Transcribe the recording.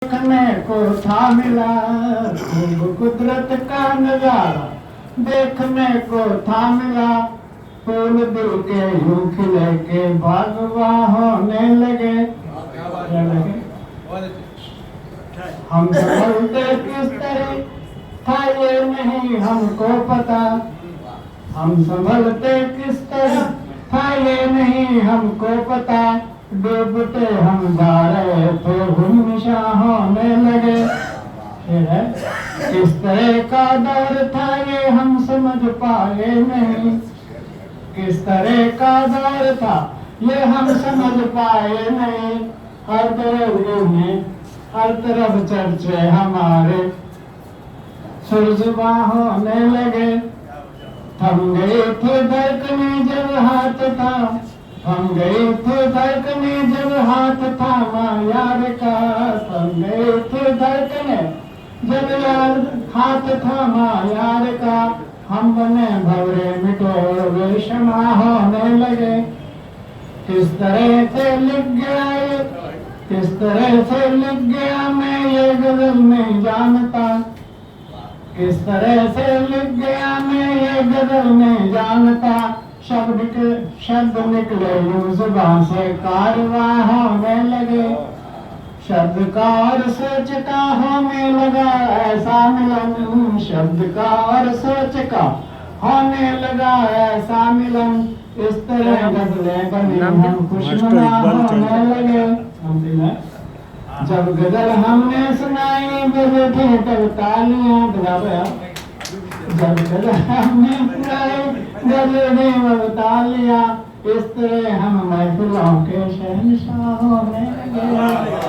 देखने को था मिला खूब कुदरत का नजारा, देखने को था मिला फूल दिल के यूं खिले के बागवा होने लगे। हम संभलते किस तरह था ये नहीं हमको पता, हम संभलते किस तरह था ये नहीं हमको पता, डूबते हम जा रहे थे गुमशा होने लगे। किस तरह का दौर था ये हम समझ पाए नहीं, किस तरह का दौर था ये हम समझ पाए नहीं। हर तरफ में हर तरफ चर्चे हमारे सुरजुबा होने लगे। थम गए थे धड़कने जब हाथ था, थम गए थे धड़कने जब हाथ था यार का, थम गए थे धड़कने जब यार हाथ था यार का। हम बने भवरे मिटे वे क्षमा होने लगे। किस तरह से लिख गया ये, किस तरह से लिख गया मैं ये गजल नहीं जानता, किस तरह से लिख गया मैं ये गजल नहीं जानता। शब्द निकले यूं जुबान से कारवा होने लगे, शब्द का और सोच का होने लगा ऐसा मिलन, शब्द का और सोच का होने लगा ऐसा मिलन। इस तरह गजले बने हम खुशनुमा होने लगे। जब गजल हमने सुनाई बजे थे तब तालियां बजाया, जब गजल हमने सुनाई बजे थे तब तालियां। इस तरह हम महफिलों के शहंशाह होने लगे।